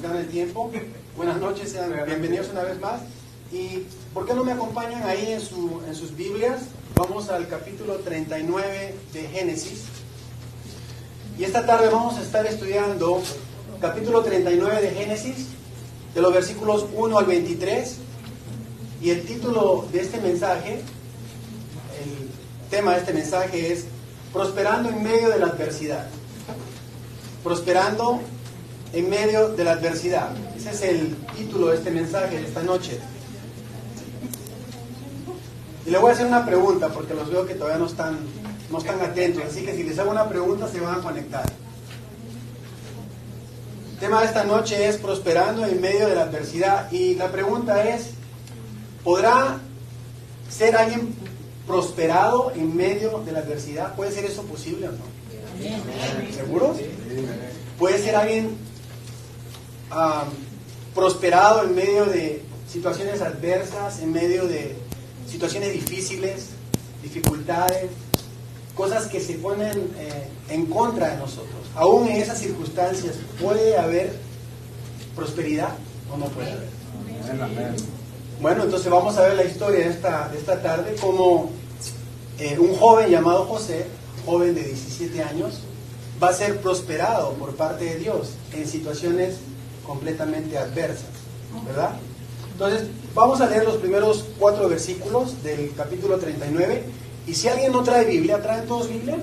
dan el tiempo. Buenas noches, sean bienvenidos una vez más. ¿Y por qué no me acompañan ahí en sus Biblias? Vamos al capítulo 39 de Génesis. Y esta tarde vamos a estar estudiando capítulo 39 de Génesis, de los versículos 1 al 23. Y el título de este mensaje, el tema de este mensaje es Prosperando en medio de la adversidad. Prosperando en medio de la adversidad. Ese es el título de este mensaje de esta noche. Y le voy a hacer una pregunta porque los veo que todavía no están atentos, así que si les hago una pregunta se van a conectar. El tema de esta noche es prosperando en medio de la adversidad, y la pregunta es: ¿podrá ser alguien prosperado en medio de la adversidad? ¿Puede ser eso posible o no? ¿Seguros? ¿Puede ser alguien prosperado en medio de situaciones adversas, en medio de situaciones difíciles, dificultades, cosas que se ponen en contra de nosotros? Aún en esas circunstancias, ¿puede haber prosperidad o no puede haber? Bueno, entonces vamos a ver la historia de esta tarde, como un joven llamado José, joven de 17 años, va a ser prosperado por parte de Dios en situaciones completamente adversas, ¿verdad? Entonces, vamos a leer los primeros 4 versículos del capítulo 39, y si alguien no trae Biblia, ¿traen todos Biblia?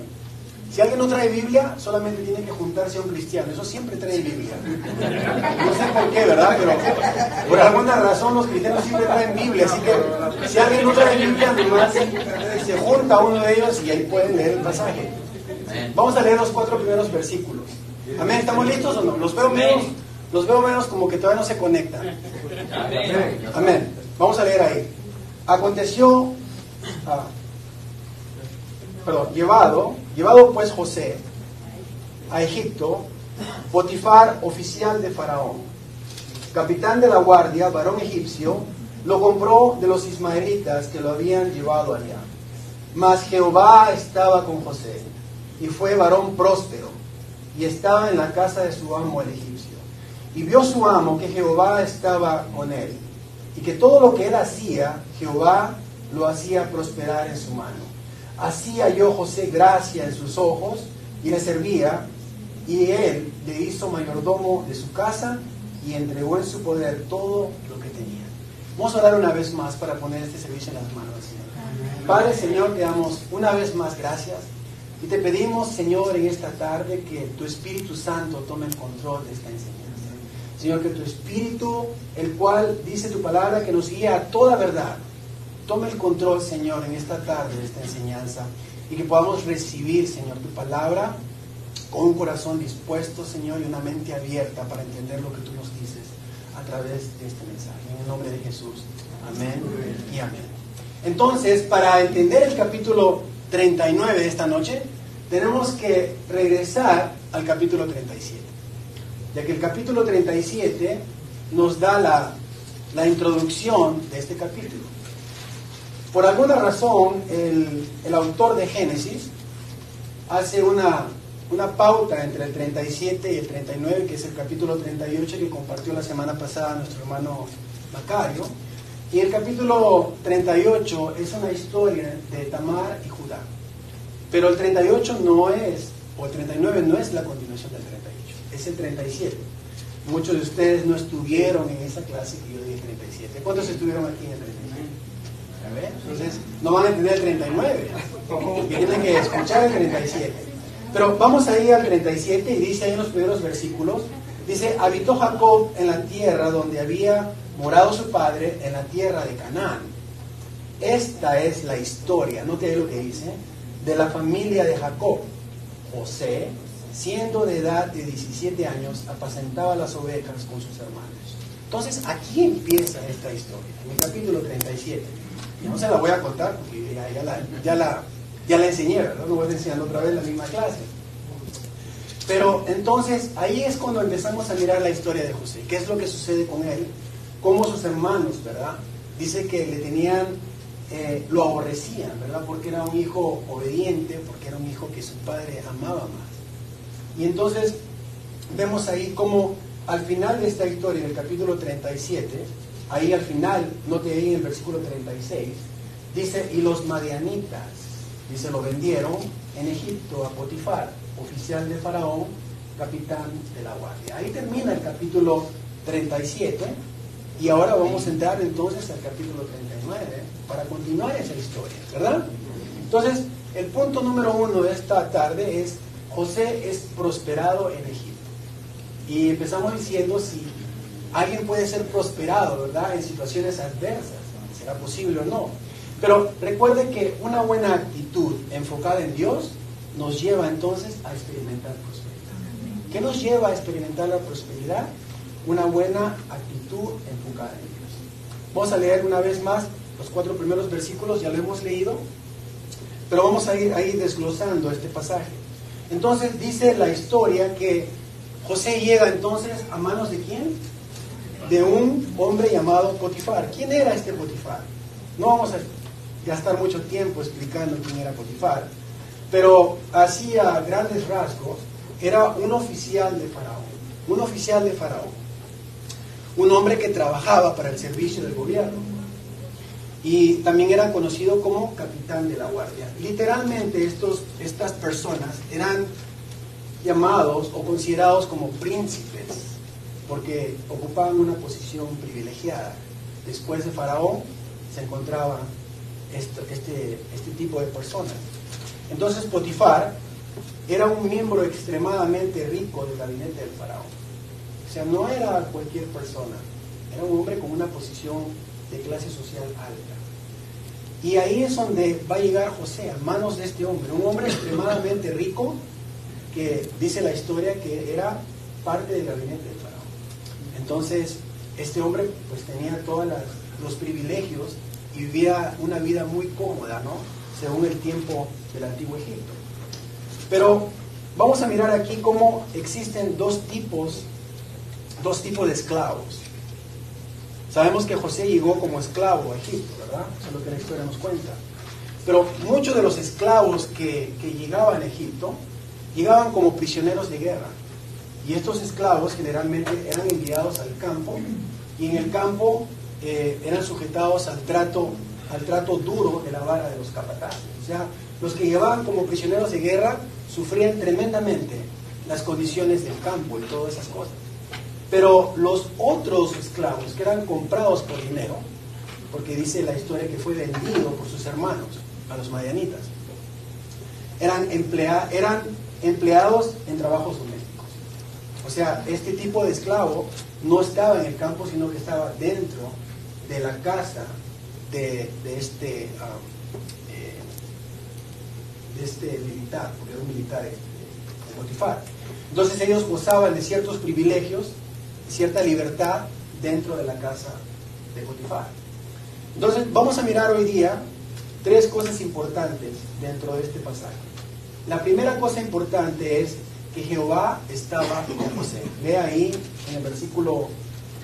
Si alguien no trae Biblia, solamente tiene que juntarse a un cristiano. Eso siempre trae Biblia. No sé por qué, ¿verdad? Pero por alguna razón los cristianos siempre traen Biblia. Así que si alguien no trae Biblia, nomás se junta a uno de ellos y ahí pueden leer el pasaje. Vamos a leer los 4 primeros versículos. Amén. ¿Estamos listos o no? Los veo menos como que todavía no se conectan. Amén. Vamos a leer ahí. Aconteció... Llevado pues José a Egipto, Potifar, oficial de Faraón, capitán de la guardia, varón egipcio, lo compró de los ismaelitas que lo habían llevado allá. Mas Jehová estaba con José, y fue varón próspero, y estaba en la casa de su amo el egipcio. Y vio su amo que Jehová estaba con él, y que todo lo que él hacía, Jehová lo hacía prosperar en su mano. Así halló José gracia en sus ojos, y le servía, y él le hizo mayordomo de su casa, y entregó en su poder todo lo que tenía. Vamos a orar una vez más para poner este servicio en las manos del Señor. Padre, Señor, te damos una vez más gracias, y te pedimos, Señor, en esta tarde que tu Espíritu Santo tome el control de esta enseñanza. Señor, que tu Espíritu, el cual dice tu palabra que nos guía a toda verdad, tome el control, Señor, en esta tarde de esta enseñanza, y que podamos recibir, Señor, tu palabra con un corazón dispuesto, Señor, y una mente abierta para entender lo que tú nos dices a través de este mensaje. En el nombre de Jesús. Amén y amén. Entonces, para entender el capítulo 39 de esta noche, tenemos que regresar al capítulo 37, ya que el capítulo 37 nos da la introducción de este capítulo. Por alguna razón, el autor de Génesis hace una pauta entre el 37 y el 39, que es el capítulo 38 que compartió la semana pasada nuestro hermano Macario. Y el capítulo 38 es una historia de Tamar y Judá. Pero el 38 no es, o el 39 no es la continuación del 38, es el 37. Muchos de ustedes no estuvieron en esa clase que yo dije 37. ¿Cuántos estuvieron aquí en el 37? Entonces no van a entender el 39, tienen que escuchar el 37. Pero vamos a ir al 37, y dice ahí en los primeros versículos, dice: habitó Jacob en la tierra donde había morado su padre, en la tierra de Canaán. Esta es la historia, note ahí lo que dice, de la familia de Jacob. José, siendo de edad de 17 años, apacentaba las ovejas con sus hermanos. Entonces aquí empieza esta historia, en el capítulo 37. Y no se la voy a contar porque ya la enseñé, ¿verdad? No voy a enseñar otra vez la misma clase. Pero entonces ahí es cuando empezamos a mirar la historia de José. ¿Qué es lo que sucede con él? Cómo sus hermanos, ¿verdad? Dice que le tenían, lo aborrecían, ¿verdad? Porque era un hijo obediente, porque era un hijo que su padre amaba más. Y entonces vemos ahí cómo al final de esta historia, en el capítulo 37, ahí al final, note ahí en el versículo 36, dice, y los madianitas, dice, lo vendieron en Egipto a Potifar, oficial de Faraón, capitán de la guardia. Ahí termina el capítulo 37, y ahora vamos a entrar entonces al capítulo 39, para continuar esa historia, ¿verdad? Entonces, el punto número 1 de esta tarde es, José es prosperado en Egipto. Y empezamos diciendo si alguien puede ser prosperado, ¿verdad?, en situaciones adversas, será posible o no. Pero recuerde que una buena actitud enfocada en Dios nos lleva entonces a experimentar prosperidad. ¿Qué nos lleva a experimentar la prosperidad? Una buena actitud enfocada en Dios. Vamos a leer una vez más los 4 primeros versículos, ya lo hemos leído, pero vamos a ir ahí desglosando este pasaje. Entonces dice la historia que José llega entonces a manos ¿de quién? De un hombre llamado Potifar. ¿Quién era este Potifar? No vamos a gastar mucho tiempo explicando quién era Potifar, pero así a grandes rasgos era un oficial de Faraón. Un oficial de Faraón. Un hombre que trabajaba para el servicio del gobierno. Y también era conocido como capitán de la guardia. Literalmente estas personas eran llamados o considerados como príncipes, porque ocupaban una posición privilegiada. Después de Faraón se encontraba este tipo de personas. Entonces Potifar era un miembro extremadamente rico del gabinete del Faraón. O sea, no era cualquier persona, era un hombre con una posición de clase social alta. Y ahí es donde va a llegar José, a manos de este hombre, un hombre extremadamente rico, que dice la historia que era parte del gabinete del Faraón. Entonces, este hombre pues tenía todos los privilegios y vivía una vida muy cómoda, ¿no?, según el tiempo del antiguo Egipto. Pero vamos a mirar aquí cómo existen dos tipos de esclavos. Sabemos que José llegó como esclavo a Egipto, ¿verdad? Eso es lo que la historia nos cuenta. Pero muchos de los esclavos que llegaban a Egipto llegaban como prisioneros de guerra. Y estos esclavos generalmente eran enviados al campo, y en el campo eran sujetados al trato duro de la vara de los capataces. O sea, los que llevaban como prisioneros de guerra sufrían tremendamente las condiciones del campo y todas esas cosas. Pero los otros esclavos que eran comprados por dinero, porque dice la historia que fue vendido por sus hermanos a los madianitas, eran empleados en trabajos domésticos. O sea, este tipo de esclavo no estaba en el campo, sino que estaba dentro de la casa de este militar, porque era un militar de Potifar. Entonces ellos gozaban de ciertos privilegios, cierta libertad dentro de la casa de Potifar. Entonces vamos a mirar hoy día 3 cosas importantes dentro de este pasaje. La primera cosa importante es que Jehová estaba con José. Ve ahí en el versículo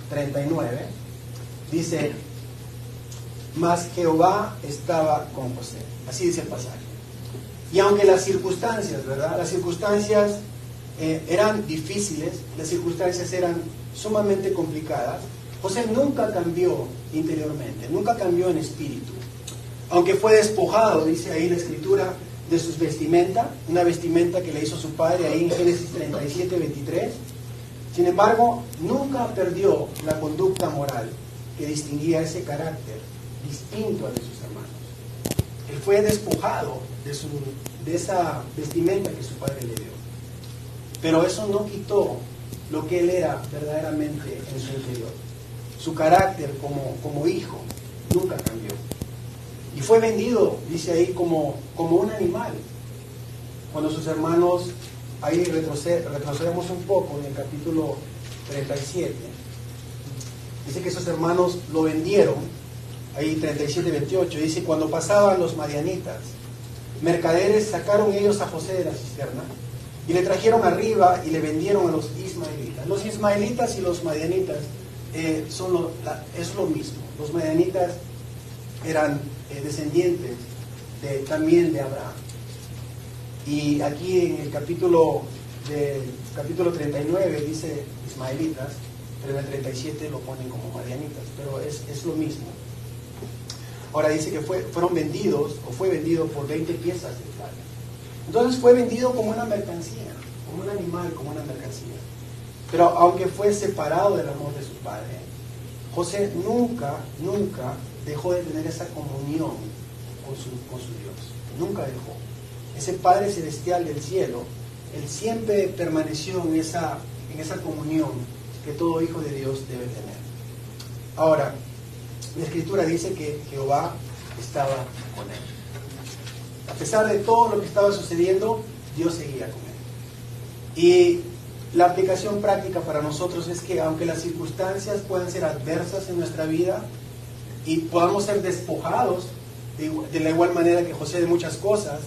39, dice, mas Jehová estaba con José. Así dice el pasaje. Y aunque las circunstancias, ¿verdad?, las circunstancias eran difíciles, las circunstancias eran sumamente complicadas, José nunca cambió interiormente, nunca cambió en espíritu. Aunque fue despojado, dice ahí la escritura, de sus vestimenta, una vestimenta que le hizo su padre ahí en Génesis 37, 23. Sin embargo, nunca perdió la conducta moral que distinguía ese carácter distinto al de sus hermanos. Él fue despojado de esa vestimenta que su padre le dio. Pero eso no quitó lo que él era verdaderamente en su interior. Su carácter como hijo nunca cambió. Y fue vendido, dice ahí, como un animal. Cuando sus hermanos, ahí retrocedemos un poco en el capítulo 37, dice que sus hermanos lo vendieron, ahí 37, 28, dice, cuando pasaban los madianitas, mercaderes sacaron ellos a José de la cisterna, y le trajeron arriba y le vendieron a los ismaelitas. Los ismaelitas y los madianitas es lo mismo. Los madianitas eran descendientes también de Abraham. Y aquí en el capítulo del capítulo 39 dice ismaelitas, pero en el 37 lo ponen como madianitas, pero es lo mismo. Ahora dice que fueron vendidos, o fue vendido por 20 piezas de plata. Entonces fue vendido como una mercancía, como un animal, como una mercancía. Pero aunque fue separado del amor de su padre, José nunca dejó de tener esa comunión con su Dios. Nunca dejó. Ese Padre Celestial del cielo, él siempre permaneció en esa comunión que todo hijo de Dios debe tener. Ahora, la Escritura dice que Jehová estaba con él. A pesar de todo lo que estaba sucediendo, Dios seguía con él. Y la aplicación práctica para nosotros es que aunque las circunstancias puedan ser adversas en nuestra vida y podamos ser despojados de la igual manera que José de muchas cosas,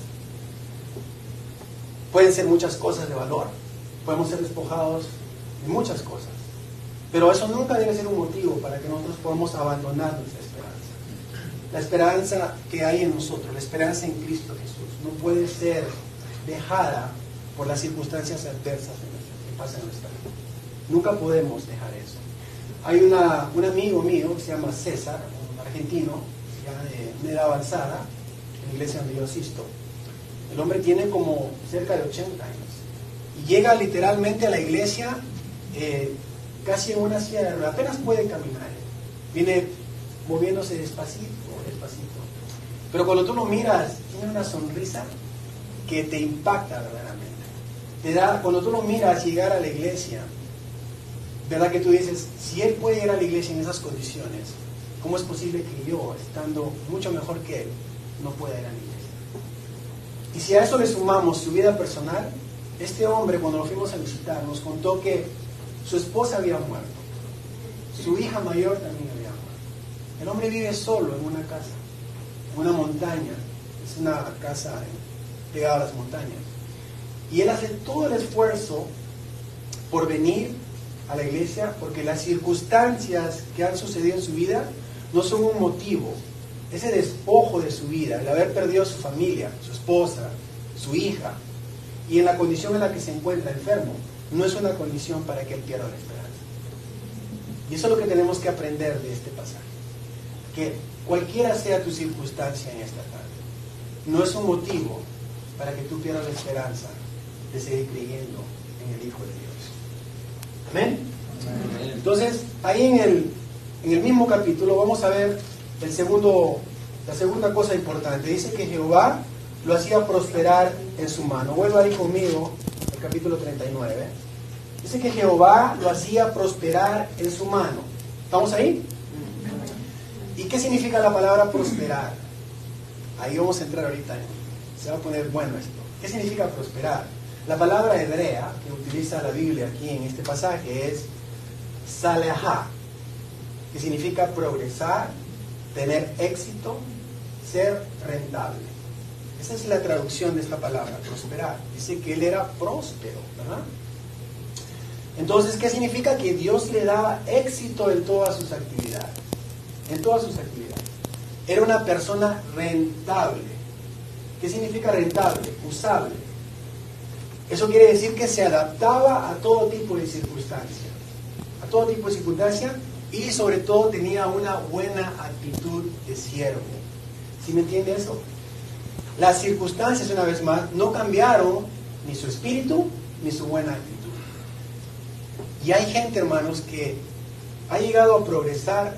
pueden ser muchas cosas de valor, podemos ser despojados de muchas cosas, pero eso nunca debe ser un motivo para que nosotros podamos abandonar nuestra esperanza. La esperanza que hay en nosotros, la esperanza en Cristo Jesús, no puede ser dejada por las circunstancias adversas que pasan en nuestra vida. Nunca podemos dejar eso. Hay un amigo mío que se llama César, un argentino, ya de una edad avanzada, en la iglesia donde yo asisto. El hombre tiene como cerca de 80 años y llega literalmente a la iglesia casi en una silla de ruedas, apenas puede caminar. Viene moviéndose despacito. Pero cuando tú lo miras, tiene una sonrisa que te impacta verdaderamente. Cuando tú lo miras llegar a la iglesia, ¿verdad que tú dices, si él puede ir a la iglesia en esas condiciones, ¿cómo es posible que yo, estando mucho mejor que él, no pueda ir a la iglesia? Y si a eso le sumamos su vida personal, este hombre, cuando lo fuimos a visitar, nos contó que su esposa había muerto, su hija mayor también había muerto. El hombre vive solo en una casa, en una montaña, es una casa pegada a las montañas. Y él hace todo el esfuerzo por venir a la iglesia, porque las circunstancias que han sucedido en su vida no son un motivo. Ese despojo de su vida, el haber perdido a su familia, su esposa, su hija, y en la condición en la que se encuentra enfermo, no es una condición para que él pierda la esperanza. Y eso es lo que tenemos que aprender de este pasaje. Que cualquiera sea tu circunstancia en esta tarde, no es un motivo para que tú pierdas la esperanza de seguir creyendo en el Hijo de Dios. ¿Amén? Amén. Entonces, ahí en el mismo capítulo vamos a ver la segunda cosa importante. Dice que Jehová lo hacía prosperar en su mano. Vuelva ahí conmigo, el capítulo 39. Dice que Jehová lo hacía prosperar en su mano. ¿Estamos ahí? ¿Y qué significa la palabra prosperar? Ahí vamos a entrar ahorita. Se va a poner bueno esto. ¿Qué significa prosperar? La palabra hebrea que utiliza la Biblia aquí en este pasaje es salahá, que significa progresar, tener éxito, ser rentable. Esa es la traducción de esta palabra, prosperar. Dice que él era próspero, ¿verdad? Entonces, ¿qué significa? Que Dios le daba éxito en todas sus actividades. En todas sus actividades. Era una persona rentable. ¿Qué significa rentable? Usable. Eso quiere decir que se adaptaba a todo tipo de circunstancias. A todo tipo de circunstancias. Y sobre todo tenía una buena actitud de siervo. ¿Sí me entiende eso? Las circunstancias, una vez más, no cambiaron ni su espíritu ni su buena actitud. Y hay gente, hermanos, que ha llegado a progresar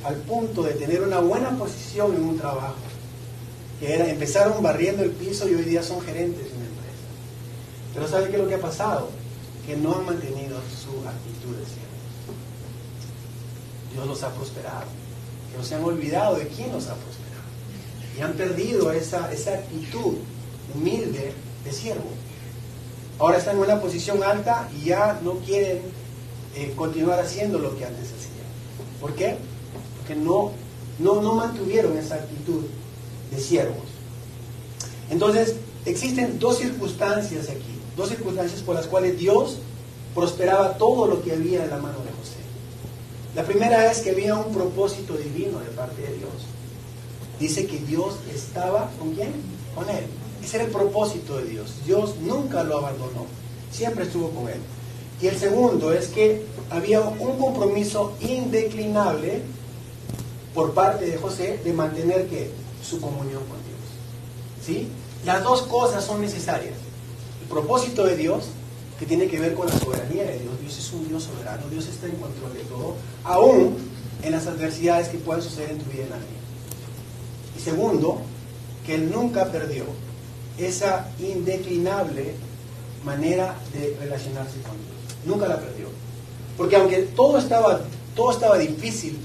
al punto de tener una buena posición en un trabajo. Empezaron barriendo el piso y hoy día son gerentes de una empresa. Pero ¿sabe qué es lo que ha pasado? Que no han mantenido su actitud de siervo. Dios los ha prosperado, que no se han olvidado de quién los ha prosperado y han perdido esa actitud humilde de siervo. Ahora están en una posición alta y ya no quieren continuar haciendo lo que antes hacían. ¿Por qué? Porque no mantuvieron esa actitud de siervos. Entonces existen dos circunstancias aquí, dos circunstancias por las cuales Dios prosperaba todo lo que había en la mano de José. La primera es que había un propósito divino de parte de Dios. Dice que Dios estaba ¿con quién? Con él. Ese era el propósito de Dios. Dios nunca lo abandonó. siempre estuvo con él. Y el segundo es que había un compromiso indeclinable por parte de José de mantener que su comunión con Dios. ¿Sí? Las dos cosas son necesarias. El propósito de Dios, que tiene que ver con la soberanía de Dios. Dios es un Dios soberano, Dios está en control de todo, aún en las adversidades que puedan suceder en tu vida y en la mía. Y segundo, que Él nunca perdió esa indeclinable manera de relacionarse con Dios. Nunca la perdió. Porque aunque todo estaba difícil,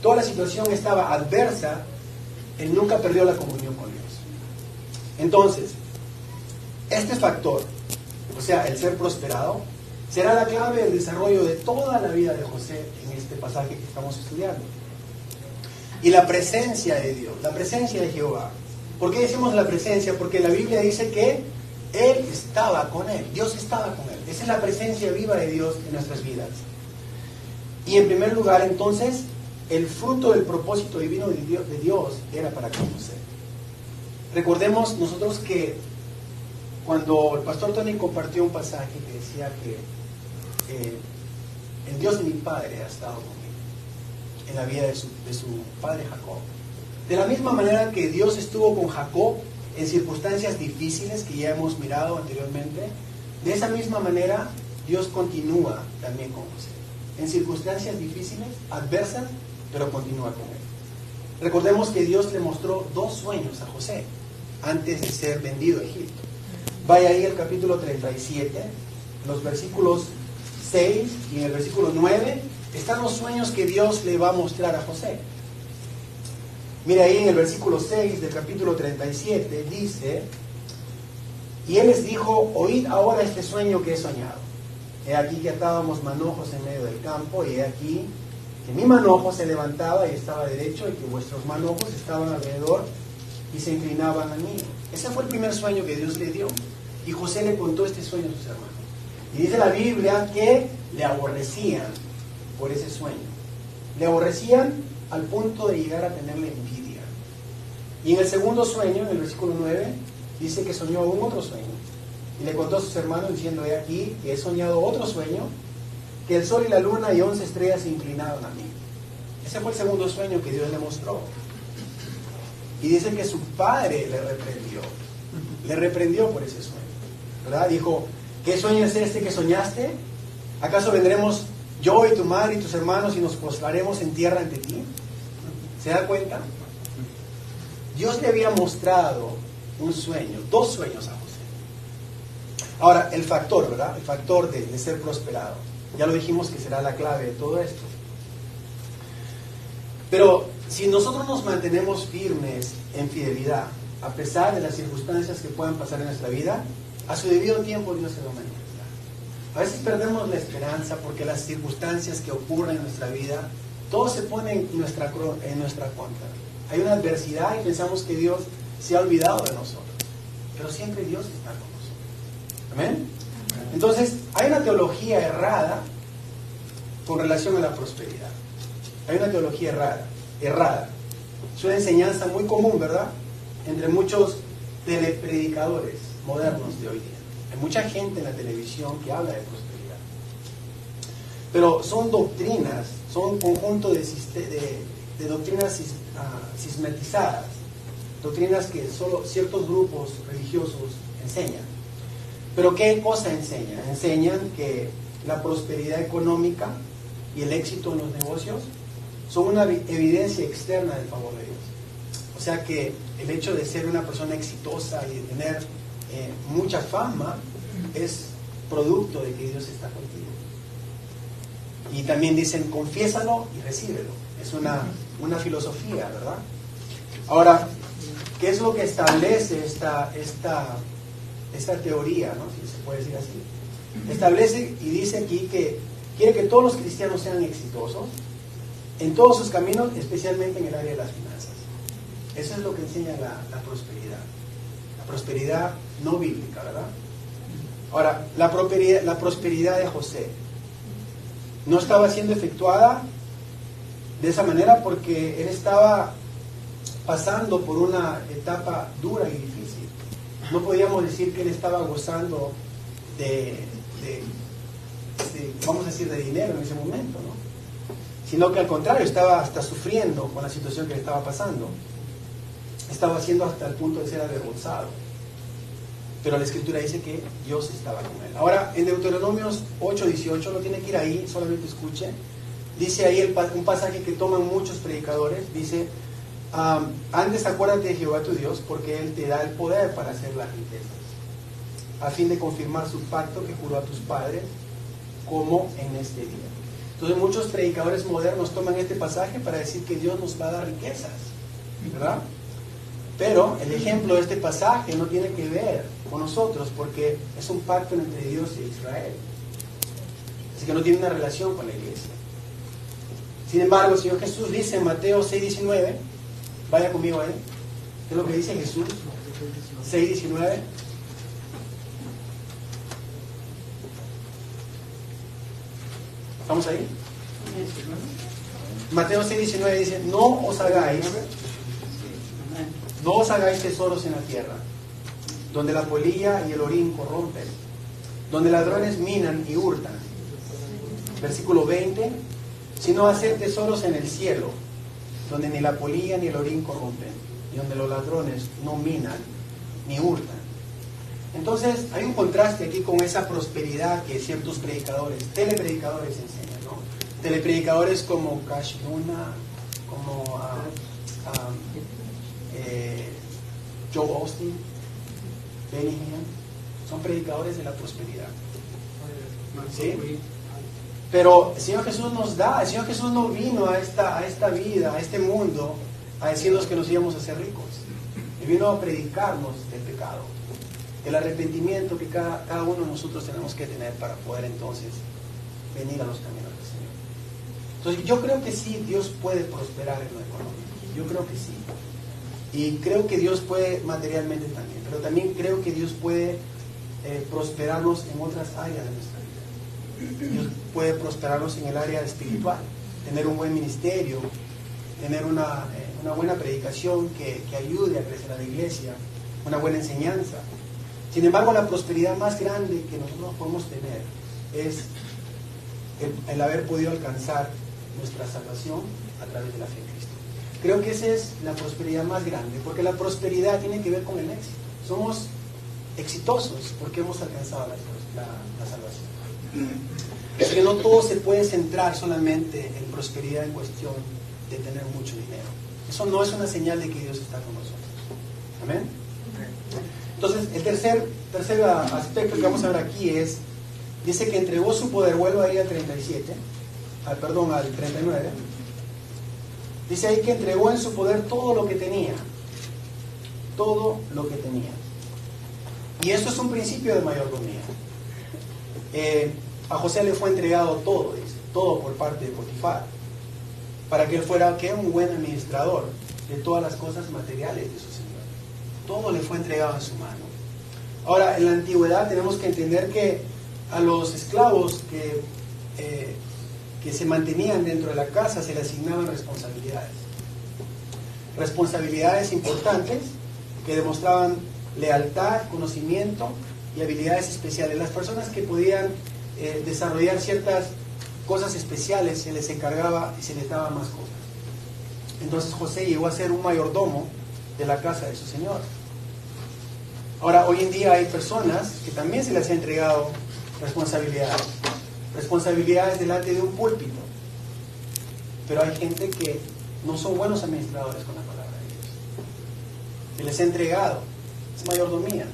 toda la situación estaba adversa, Él nunca perdió la comunión con Dios. Entonces, este factor, o sea, el ser prosperado, será la clave del desarrollo de toda la vida de José en este pasaje que estamos estudiando. Y la presencia de Dios, la presencia de Jehová. ¿Por qué decimos la presencia? Porque la Biblia dice que Él estaba con él, Dios estaba con él. Esa es la presencia viva de Dios en nuestras vidas. Y en primer lugar, entonces, el fruto del propósito divino de Dios era para con José. Recordemos nosotros que cuando el pastor Tony compartió un pasaje que decía que el Dios de mi padre ha estado conmigo en la vida de su padre Jacob. De la misma manera que Dios estuvo con Jacob en circunstancias difíciles que ya hemos mirado anteriormente, de esa misma manera Dios continúa también con José. En circunstancias difíciles, adversas, pero continúa con él. Recordemos que Dios le mostró 2 sueños a José antes de ser vendido a Egipto. Vaya ahí al capítulo 37, los versículos 6 y en el versículo 9 están los sueños que Dios le va a mostrar a José. Mira ahí en el versículo 6 del capítulo 37, dice: y él les dijo, oíd ahora este sueño que he soñado. He aquí que atábamos manojos en medio del campo, y he aquí que mi manojo se levantaba y estaba derecho, y que vuestros manojos estaban alrededor y se inclinaban a mí. Ese fue el primer sueño que Dios le dio. Y José le contó este sueño a sus hermanos. Y dice la Biblia que le aborrecían por ese sueño. Le aborrecían al punto de llegar a tenerle envidia. Y en el segundo sueño, en el versículo 9, dice que soñó un otro sueño. Y le contó a sus hermanos diciendo: he aquí que he soñado otro sueño, que el sol y la luna y 11 estrellas se inclinaban a mí. Ese fue el segundo sueño que Dios le mostró. Y dice que su padre le reprendió por ese sueño, ¿verdad? Dijo: ¿qué sueño es este que soñaste? ¿Acaso vendremos yo y tu madre y tus hermanos y nos postraremos en tierra ante ti? ¿Se da cuenta? Dios le había mostrado un sueño, 2 sueños a José. Ahora, el factor, ¿verdad? El factor de ser prosperado. Ya lo dijimos que será la clave de todo esto. Pero si nosotros nos mantenemos firmes en fidelidad, a pesar de las circunstancias que puedan pasar en nuestra vida, a su debido tiempo Dios se lo manifestará. A veces perdemos la esperanza porque las circunstancias que ocurren en nuestra vida, todo se pone en nuestra contra. Hay una adversidad y pensamos que Dios se ha olvidado de nosotros. Pero siempre Dios está con nosotros. ¿Amén? Entonces, hay una teología errada con relación a la prosperidad. Hay una teología errada. Es una enseñanza muy común, ¿verdad? Entre muchos telepredicadores modernos de hoy día. Hay mucha gente en la televisión que habla de prosperidad. Pero son doctrinas, son un conjunto de doctrinas sistematizadas, doctrinas que solo ciertos grupos religiosos enseñan. ¿Pero qué cosa enseñan? Enseñan que la prosperidad económica y el éxito en los negocios son una evidencia externa del favor de Dios. O sea que el hecho de ser una persona exitosa y de tener mucha fama es producto de que Dios está contigo. Y también dicen, confiésalo y recíbelo. Es una filosofía, ¿verdad? Ahora, ¿qué es lo que establece esta teoría, ¿no? Si se puede decir así? Establece y dice aquí que quiere que todos los cristianos sean exitosos en todos sus caminos, especialmente en el área de las finanzas. Eso es lo que enseña la prosperidad. La prosperidad no bíblica, ¿verdad? Ahora, la prosperidad de José no estaba siendo efectuada de esa manera porque él estaba pasando por una etapa dura y difícil. No podíamos decir que él estaba gozando de vamos a decir, de dinero en ese momento, ¿no? Sino que al contrario, estaba hasta sufriendo con la situación que le estaba pasando. Estaba haciendo hasta el punto de ser avergonzado. Pero la Escritura dice que Dios estaba con él. Ahora, en Deuteronomios 8:18, no tiene que ir ahí, solamente escuche. Dice ahí un pasaje que toman muchos predicadores. Dice, antes acuérdate de Jehová tu Dios, porque Él te da el poder para hacer las riquezas, a fin de confirmar su pacto que juró a tus padres, como en este día. Entonces muchos predicadores modernos toman este pasaje para decir que Dios nos va a dar riquezas, ¿verdad? Pero el ejemplo de este pasaje no tiene que ver con nosotros, porque es un pacto entre Dios e Israel. Así que no tiene una relación con la iglesia. Sin embargo, el Señor Jesús dice en Mateo 6:19, vaya conmigo ahí, ¿qué es lo que dice Jesús? 6:19. ¿Estamos ahí? Mateo 6:19 dice, no os hagáis tesoros en la tierra, donde la polilla y el orín corrompen, donde ladrones minan y hurtan. Versículo 20, sino hacer tesoros en el cielo, donde ni la polilla ni el orín corrompen, y donde los ladrones no minan ni hurtan. Entonces hay un contraste aquí con esa prosperidad que ciertos predicadores, telepredicadores enseñan, ¿no? Telepredicadores como Cash Luna, como Joe Austin, Benny Hinn, son predicadores de la prosperidad, ¿sí? Pero el Señor Jesús el Señor Jesús no vino a esta vida, a este mundo, a decirnos que nos íbamos a hacer ricos. Él vino a predicarnos del pecado, el arrepentimiento que cada uno de nosotros tenemos que tener para poder entonces venir a los caminos del Señor. Entonces yo creo que sí, Dios puede prosperar en lo económico, yo creo que sí. Y creo que Dios puede materialmente también, pero también creo que Dios puede prosperarnos en otras áreas de nuestra vida. Dios puede prosperarnos en el área espiritual, tener un buen ministerio, tener una buena predicación que ayude a crecer a la iglesia, una buena enseñanza. Sin embargo, la prosperidad más grande que nosotros podemos tener es el haber podido alcanzar nuestra salvación a través de la fe en Cristo. Creo que esa es la prosperidad más grande, porque la prosperidad tiene que ver con el éxito. Somos exitosos porque hemos alcanzado la salvación. Así que no todo se puede centrar solamente en prosperidad en cuestión de tener mucho dinero. Eso no es una señal de que Dios está con nosotros. Amén. Entonces, el tercer aspecto que vamos a ver aquí dice que entregó su poder. Vuelvo ahí al 39. Dice ahí que entregó en su poder todo lo que tenía. Todo lo que tenía. Y esto es un principio de mayordomía. A José le fue entregado todo, dice, todo por parte de Potifar, para que él fuera un buen administrador de todas las cosas materiales de su señor. Todo le fue entregado en su mano. Ahora, en la antigüedad tenemos que entender que a los esclavos que se mantenían dentro de la casa se le asignaban responsabilidades. Responsabilidades importantes que demostraban lealtad, conocimiento y habilidades especiales. Las personas que podían desarrollar ciertas cosas especiales se les encargaba y se les daba más cosas. Entonces José llegó a ser un mayordomo de la casa de su señor. Ahora, hoy en día hay personas que también se les ha entregado responsabilidades delante de un púlpito, pero hay gente que no son buenos administradores con la palabra de Dios. Se les ha entregado, es mayordomía.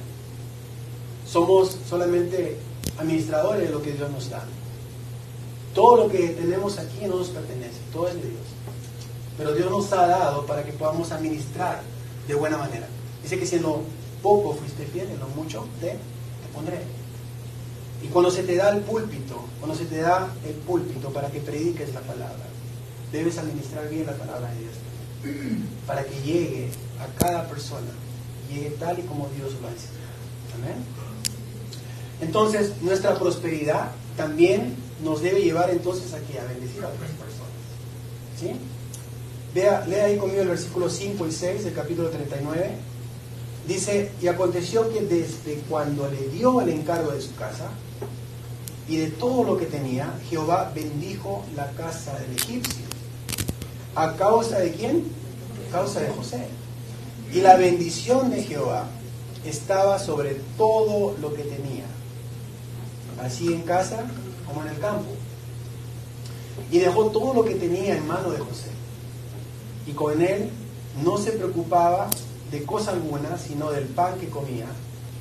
Somos solamente administradores de lo que Dios nos da. Todo lo que tenemos aquí no nos pertenece, todo es de Dios. Pero Dios nos ha dado para que podamos administrar de buena manera. Dice que si en lo poco fuiste fiel, en lo mucho te pondré. Y cuando se te da el púlpito para que prediques la palabra, debes administrar bien la palabra de Dios, para que llegue a cada persona, llegue tal y como Dios lo ha enseñado. Amén. Entonces, nuestra prosperidad también nos debe llevar entonces aquí a bendecir a otras personas. ¿Sí? Lea ahí conmigo el versículo 5 y 6 del capítulo 39. Dice, y aconteció que desde cuando le dio el encargo de su casa, y de todo lo que tenía, Jehová bendijo la casa del egipcio. ¿A causa de quién? A causa de José. Y la bendición de Jehová estaba sobre todo lo que tenía, así en casa como en el campo. Y dejó todo lo que tenía en mano de José. Y con él no se preocupaba de cosa alguna, sino del pan que comía.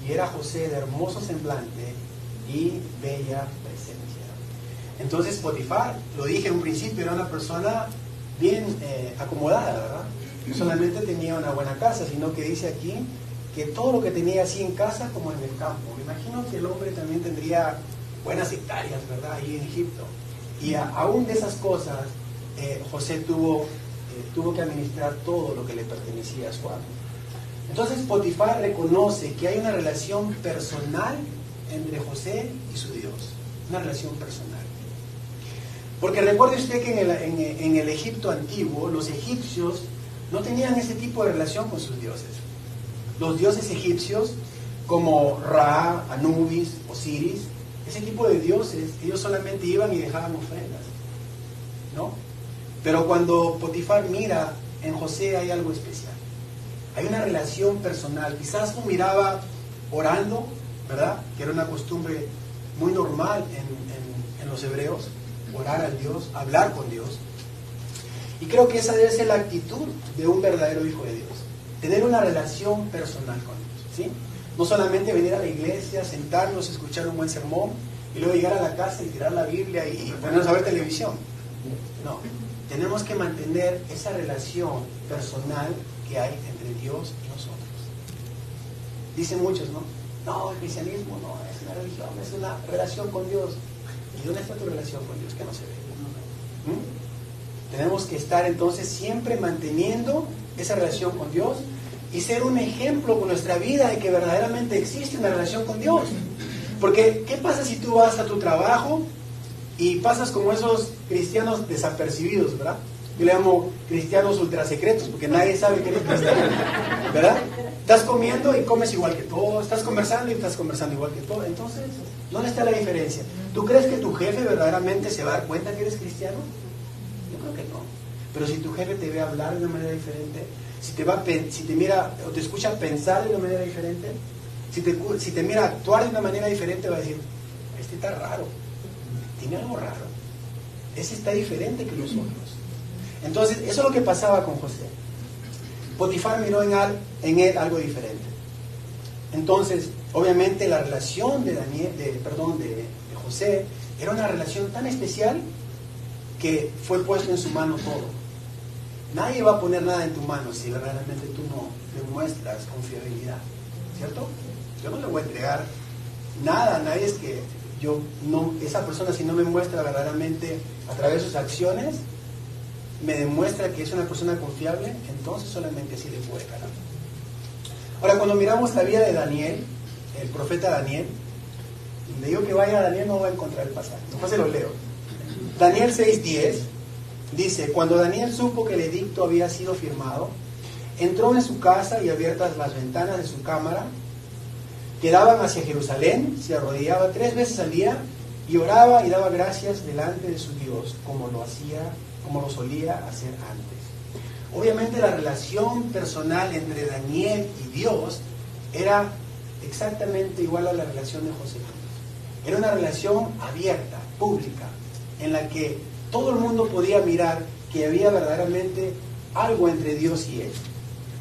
Y era José de hermoso semblante y bella presencia. Entonces Potifar, lo dije en un principio, era una persona bien acomodada, ¿verdad? No solamente tenía una buena casa, sino que dice aquí que todo lo que tenía así en casa como en el campo. Me imagino que el hombre también tendría buenas hectáreas, ¿verdad? Ahí en Egipto. Y aún de esas cosas, José tuvo que administrar todo lo que le pertenecía a su amo. Entonces Potifar reconoce que hay una relación personal entre José y su Dios. Una relación personal. Porque recuerde usted que en el Egipto antiguo, los egipcios no tenían ese tipo de relación con sus dioses. Los dioses egipcios, como Ra, Anubis, Osiris, ese tipo de dioses, ellos solamente iban y dejaban ofrendas, ¿no? Pero cuando Potifar mira en José hay algo especial. Hay una relación personal. Quizás lo miraba orando, ¿verdad? Que era una costumbre muy normal en los hebreos, orar a Dios, hablar con Dios. Y creo que esa debe ser la actitud de un verdadero hijo de Dios. Tener una relación personal con Dios, ¿sí? No solamente venir a la iglesia, sentarnos, escuchar un buen sermón y luego llegar a la casa y tirar la Biblia y ponernos a ver televisión. No, tenemos que mantener esa relación personal que hay entre Dios y nosotros. Dicen muchos, ¿no? No, el cristianismo no es una religión, es una relación con Dios. ¿Y dónde está tu relación con Dios que no se ve? Tenemos que estar entonces siempre manteniendo esa relación con Dios y ser un ejemplo con nuestra vida de que verdaderamente existe una relación con Dios. Porque, ¿qué pasa si tú vas a tu trabajo y pasas como esos cristianos desapercibidos, ¿verdad? Yo le llamo cristianos ultrasecretos, porque nadie sabe que eres cristiano, ¿verdad? Estás comiendo y comes igual que todo, estás conversando y estás conversando igual que todo. Entonces, ¿dónde está la diferencia? ¿Tú crees que tu jefe verdaderamente se va a dar cuenta que eres cristiano? Yo creo que no. Pero si tu jefe te ve hablar de una manera diferente, si te mira o te escucha pensar de una manera diferente, si te mira actuar de una manera diferente, va a decir, este está raro, tiene algo raro, ese está diferente que los otros. Entonces, eso es lo que pasaba con José. Potifar miró en él algo diferente. Entonces, obviamente la relación de José era una relación tan especial que fue puesto en su mano todo. Nadie va a poner nada en tu mano si verdaderamente tú no demuestras confiabilidad, ¿cierto? Yo no le voy a entregar nada a nadie, es que esa persona, si no me muestra verdaderamente a través de sus acciones, me demuestra que es una persona confiable, entonces solamente así le puedo dejar. Ahora, cuando miramos la vida de Daniel, el profeta Daniel, le digo que vaya a Daniel, no va a encontrar el pasaje, después se lo leo. Daniel 6:10 dice: cuando Daniel supo que el edicto había sido firmado, entró en su casa y abiertas las ventanas de su cámara, que daban hacia Jerusalén, se arrodillaba 3 veces al día y oraba y daba gracias delante de su Dios, como lo solía hacer antes. Obviamente la relación personal entre Daniel y Dios era exactamente igual a la relación de José con Dios. Era una relación abierta, pública, en la que todo el mundo podía mirar que había verdaderamente algo entre Dios y él.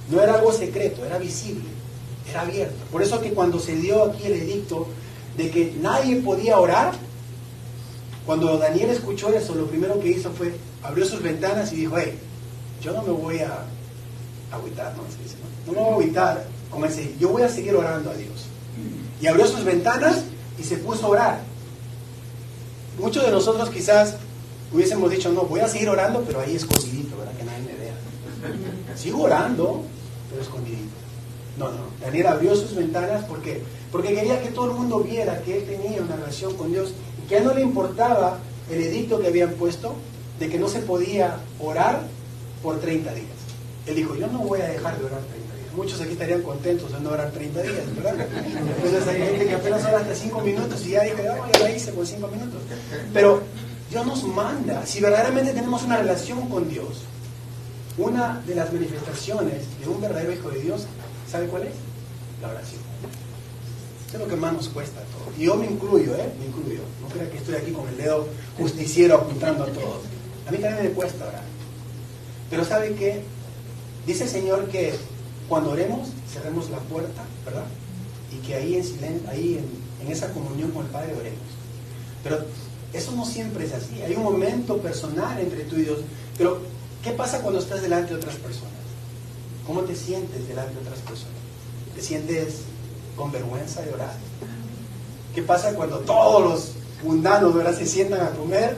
No era algo secreto, era visible, era abierto. Por eso que cuando se dio aquí el edicto de que nadie podía orar, cuando Daniel escuchó eso, lo primero que hizo fue, abrió sus ventanas y dijo, hey, yo no me voy a agüitar, no me voy a agüitar, como ese, yo voy a seguir orando a Dios. Y abrió sus ventanas y se puso a orar. Muchos de nosotros quizás hubiésemos dicho, no, voy a seguir orando, pero ahí escondidito, ¿verdad? Que nadie me vea. Sigo orando, pero escondidito. No. Daniel abrió sus ventanas porque quería que todo el mundo viera que él tenía una relación con Dios y que a él no le importaba el edicto que habían puesto de que no se podía orar por 30 días. Él dijo, yo no voy a dejar de orar 30 días. muchos aquí estarían contentos de no orar 30 días, ¿verdad? Entonces hay gente que apenas ora hasta 5 minutos y ya dice, oh, ya la hice por 5 minutos. Pero Dios nos manda, si verdaderamente tenemos una relación con Dios, una de las manifestaciones de un verdadero hijo de Dios, ¿sabe cuál es? La oración. Eso es lo que más nos cuesta a todos. Y yo me incluyo, me incluyo. No crea que estoy aquí con el dedo justiciero apuntando a todos. A mí también me cuesta orar. Pero ¿sabe qué? Dice el Señor que cuando oremos, cerremos la puerta, ¿verdad? Y que ahí en silencio, en esa comunión con el Padre oremos. Pero eso no siempre es así. Hay un momento personal entre tú y Dios. Pero, ¿qué pasa cuando estás delante de otras personas? ¿Cómo te sientes delante de otras personas? ¿Te sientes con vergüenza de orar? ¿Qué pasa cuando todos los mundanos, ¿verdad?, se sientan a comer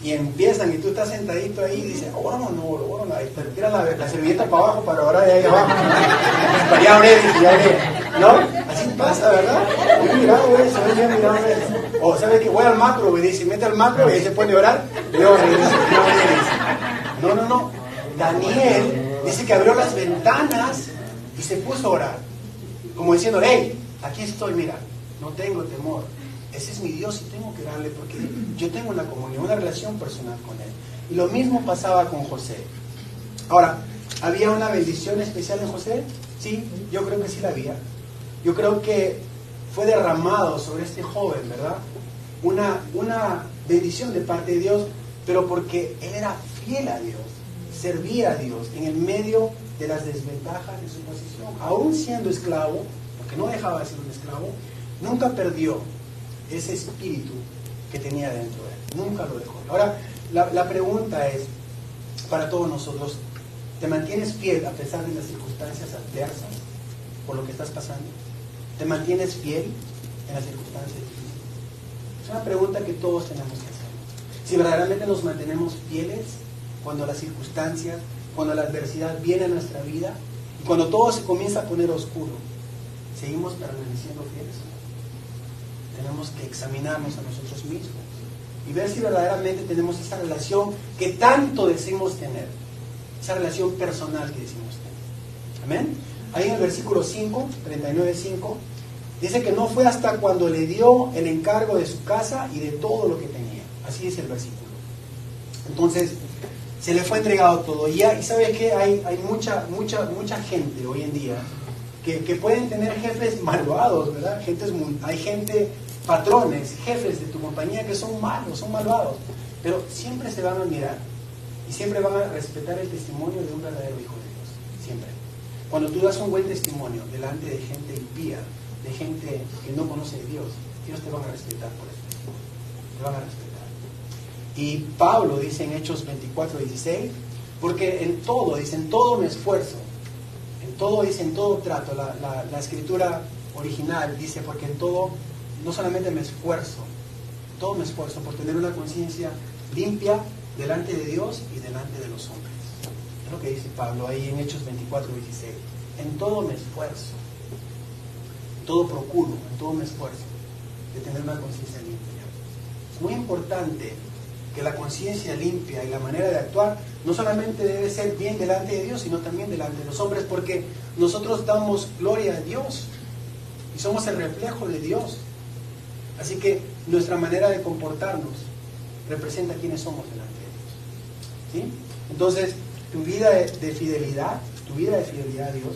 y empiezan y tú estás sentadito ahí y dices, ora o no oro, y te tiras la servilleta para abajo para orar de ahí abajo? Ya oré, ¿no? Así pasa, ¿verdad? Yo he mirado eso. O sabe que voy al macro y dice, mete al macro y ahí se pone a orar. No. Daniel dice que abrió las ventanas y se puso a orar. Como diciendo, hey, aquí estoy, mira, no tengo temor. Ese es mi Dios y tengo que darle porque yo tengo una comunión, una relación personal con Él. Y lo mismo pasaba con José. Ahora, ¿había una bendición especial en José? Sí, yo creo que sí la había. Yo creo que fue derramado sobre este joven, ¿verdad? Una bendición de parte de Dios, pero porque él era fiel a Dios, servía a Dios en el medio de las desventajas de su posición. Aún siendo esclavo, porque no dejaba de ser un esclavo, nunca perdió ese espíritu que tenía dentro de él. Nunca lo dejó. Ahora, la pregunta es, para todos nosotros, ¿te mantienes fiel a pesar de las circunstancias adversas por lo que estás pasando? ¿Te mantienes fiel en las circunstancias difíciles? Es una pregunta que todos tenemos que hacer. Si verdaderamente nos mantenemos fieles cuando las circunstancias, cuando la adversidad viene a nuestra vida y cuando todo se comienza a poner oscuro, ¿seguimos permaneciendo fieles? Tenemos que examinarnos a nosotros mismos y ver si verdaderamente tenemos esa relación que tanto decimos tener, esa relación personal que decimos tener. ¿Amén? Ahí en el versículo 5, 39:5, dice que no fue hasta cuando le dio el encargo de su casa y de todo lo que tenía. Así es el versículo. Entonces, se le fue entregado todo. Y ¿sabe qué? Hay mucha gente hoy en día que pueden tener jefes malvados, ¿verdad? Hay gente, patrones, jefes de tu compañía que son malos, son malvados. Pero siempre se van a admirar y siempre van a respetar el testimonio de un verdadero hijo de Dios. Siempre. Cuando tú das un buen testimonio delante de gente impía, de gente que no conoce a Dios, ellos te van a respetar por eso. Te van a respetar. Y Pablo dice en Hechos 24:16, porque en todo, dice, en todo me esfuerzo. En todo, dice, en todo trato. La escritura original dice, porque en todo, no solamente me esfuerzo, todo me esfuerzo por tener una conciencia limpia delante de Dios y delante de los hombres. Es lo que dice Pablo ahí en Hechos 24:16. En todo me esfuerzo, en todo procuro, en todo me esfuerzo de tener una conciencia limpia. Es muy importante que la conciencia limpia y la manera de actuar no solamente debe ser bien delante de Dios, sino también delante de los hombres, porque nosotros damos gloria a Dios y somos el reflejo de Dios. Así que nuestra manera de comportarnos representa quiénes somos delante de Dios. ¿Sí? Entonces, tu vida de fidelidad a Dios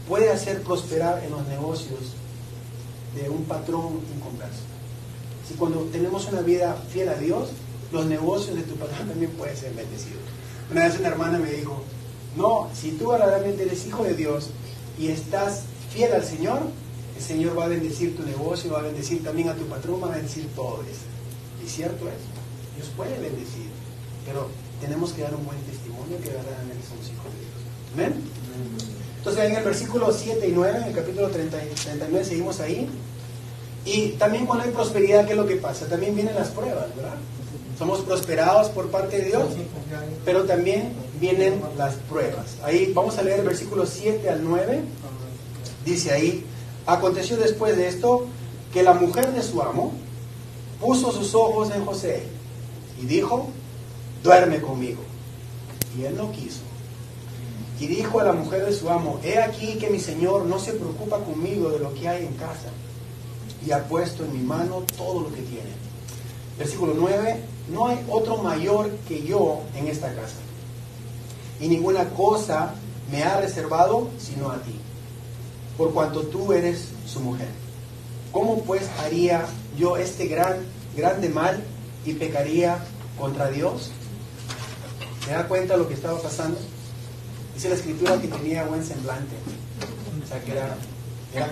puede hacer prosperar en los negocios de un patrón inconverso. Si cuando tenemos una vida fiel a Dios, los negocios de tu patrón también pueden ser bendecidos. Una vez una hermana me dijo, no, si tú verdaderamente eres hijo de Dios y estás fiel al Señor, el Señor va a bendecir tu negocio, va a bendecir también a tu patrón, va a bendecir todo eso. Y cierto es, Dios puede bendecir, pero tenemos que dar un buen testimonio que verdaderamente somos hijos de Dios. ¿Amén? Entonces en el versículo 7 y 9, en el capítulo 39, seguimos ahí. Y también cuando hay prosperidad, ¿qué es lo que pasa? También vienen las pruebas, ¿verdad? Somos prosperados por parte de Dios, pero también vienen las pruebas. Ahí vamos a leer el versículo 7 al 9. Dice ahí, aconteció después de esto que la mujer de su amo puso sus ojos en José y dijo, duerme conmigo. Y él no quiso. Y dijo a la mujer de su amo: he aquí que mi señor no se preocupa conmigo de lo que hay en casa, y ha puesto en mi mano todo lo que tiene. Versículo 9: no hay otro mayor que yo en esta casa, y ninguna cosa me ha reservado sino a ti, por cuanto tú eres su mujer. ¿Cómo pues haría yo este grande mal y pecaría contra Dios? ¿Se da cuenta lo que estaba pasando? Dice la escritura que tenía buen semblante, o sea que era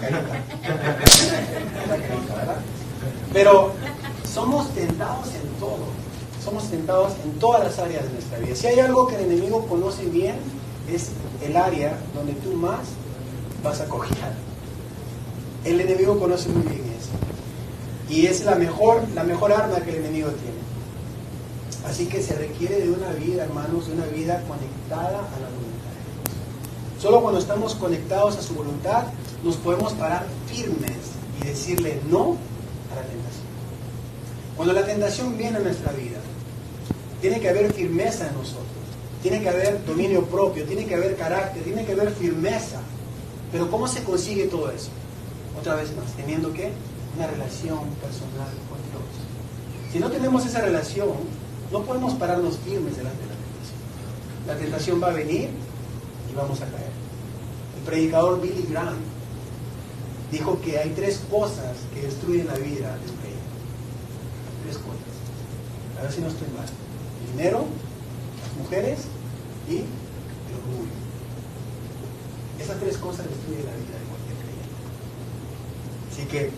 carita. Era carita, ¿verdad? Pero somos tentados en todo. Somos tentados en todas las áreas de nuestra vida. Si hay algo que el enemigo conoce bien, es el área donde tú más vas a cojear. El enemigo conoce muy bien eso. Y es la mejor arma que el enemigo tiene. Así que se requiere de una vida, hermanos, de una vida conectada a la voluntad de Dios. Solo cuando estamos conectados a su voluntad, nos podemos parar firmes y decirle no a la tentación. Cuando la tentación viene a nuestra vida, tiene que haber firmeza en nosotros. Tiene que haber dominio propio, tiene que haber carácter, tiene que haber firmeza. Pero ¿cómo se consigue todo eso? Otra vez más, teniendo ¿qué? Una relación personal con Dios. Si no tenemos esa relación, no podemos pararnos firmes delante de la tentación. La tentación va a venir y vamos a caer. El predicador Billy Graham dijo que hay 3 cosas que destruyen la vida de un creyente. 3 cosas. A ver si no estoy mal. El dinero, las mujeres y el orgullo. Esas 3 cosas destruyen la vida de cualquier creyente. Así que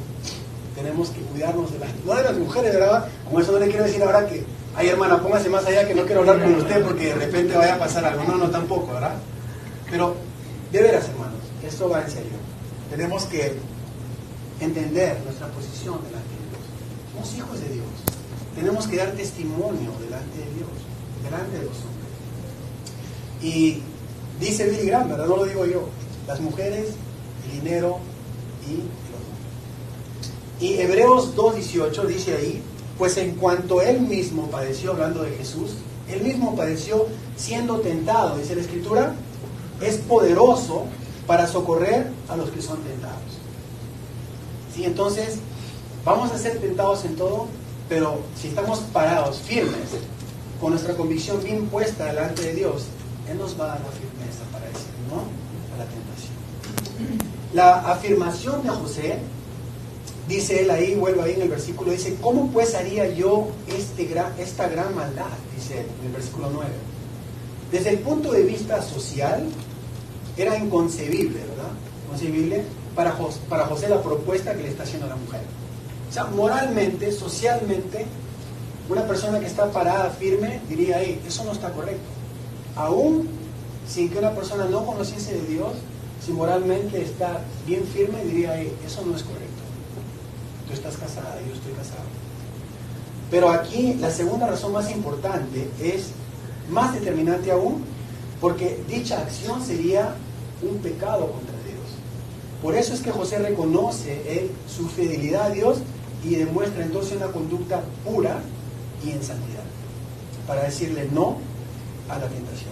tenemos que cuidarnos no de las mujeres, ¿verdad? Como eso no le quiero decir ahora que, ay hermana, póngase más allá que no quiero hablar con usted porque de repente vaya a pasar algo. No, tampoco, ¿verdad? Pero, de veras, hermanos, esto va en serio. Tenemos que entender nuestra posición delante de Dios. Somos hijos de Dios. Tenemos que dar testimonio delante de Dios, delante de los hombres. Y dice Billy Graham, ¿verdad? No lo digo yo. Las mujeres, el dinero y el orgullo. Y Hebreos 2:18 dice ahí: pues en cuanto él mismo padeció, hablando de Jesús, él mismo padeció siendo tentado, dice la Escritura, es poderoso para socorrer a los que son tentados. ¿Sí? Entonces, vamos a ser tentados en todo, pero si estamos parados, firmes, con nuestra convicción bien puesta delante de Dios, Él nos va a dar la firmeza para decir no a la tentación. La afirmación de José, dice él ahí, vuelvo ahí en el versículo, dice: ¿cómo pues haría yo esta gran maldad? Dice él, en el versículo 9. Desde el punto de vista social, era inconcebible, ¿verdad? Inconcebible para José la propuesta que le está haciendo a la mujer. O sea, moralmente, socialmente, una persona que está parada firme diría: hey, eso no está correcto. Aún sin que una persona no conociese de Dios, si moralmente está bien firme, diría: hey, eso no es correcto. Tú estás casada, yo estoy casado. Pero aquí la segunda razón más importante es más determinante aún, porque dicha acción sería un pecado contra Dios. Por eso es que José reconoce su fidelidad a Dios y demuestra entonces una conducta pura y en santidad, para decirle no a la tentación.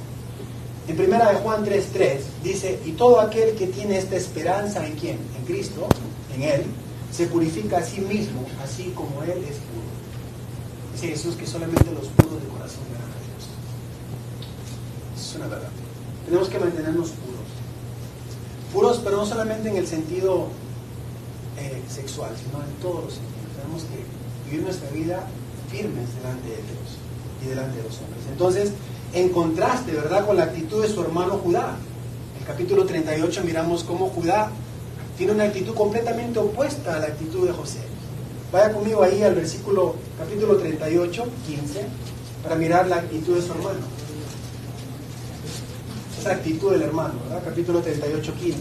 En 1 Juan 3:3 dice: y todo aquel que tiene esta esperanza ¿en quién? En Cristo, en Él, se purifica a sí mismo, así como Él es puro. Dice Jesús que solamente los puros de corazón verán a Dios. Eso es una verdad. Tenemos que mantenernos puros. Puros, pero no solamente en el sentido sexual, sino en todos los sentidos. Tenemos que vivir nuestra vida firmes delante de Dios y delante de los hombres. Entonces, en contraste, ¿verdad?, con la actitud de su hermano Judá. En el capítulo 38 miramos cómo Judá tiene una actitud completamente opuesta a la actitud de José. Vaya conmigo ahí al capítulo 38, 15, para mirar la actitud de su hermano. Esa actitud del hermano, ¿verdad? Capítulo 38, 15.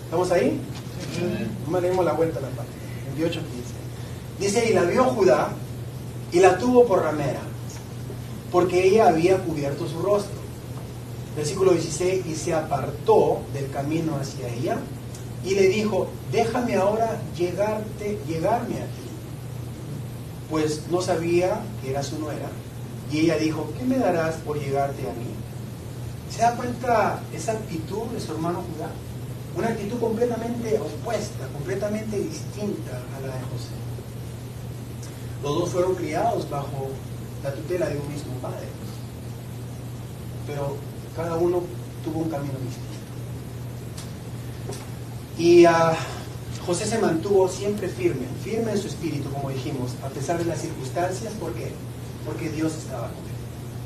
¿Estamos ahí? No me leemos la vuelta a la parte. 28, 15. Dice: y la vio Judá y la tuvo por ramera, porque ella había cubierto su rostro. Versículo 16: y se apartó del camino hacia ella y le dijo: déjame ahora llegarme a ti, pues no sabía que era su nuera. Y ella dijo: ¿qué me darás por llegarte a mí? ¿Se da cuenta esa actitud de su hermano Judá? Una actitud completamente opuesta, completamente distinta a la de José. Los dos fueron criados bajo la tutela de un mismo padre, pero cada uno tuvo un camino distinto. Y José se mantuvo siempre firme en su espíritu, como dijimos, a pesar de las circunstancias. ¿Por qué? Porque Dios estaba con él.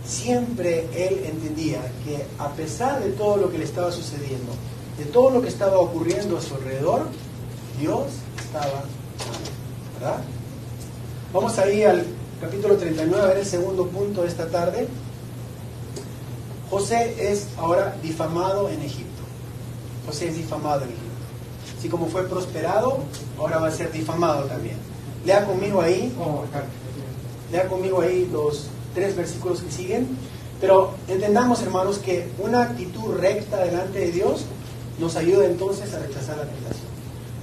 Siempre él entendía que a pesar de todo lo que le estaba sucediendo, de todo lo que estaba ocurriendo a su alrededor, Dios estaba con él, ¿verdad? Vamos ahí al capítulo 39, a ver el segundo punto de esta tarde. José es ahora difamado en Egipto. José es difamado en Egipto. Así como fue prosperado, ahora va a ser difamado también. Lea conmigo ahí los 3 versículos que siguen. Pero entendamos, hermanos, que una actitud recta delante de Dios nos ayuda entonces a rechazar la tentación.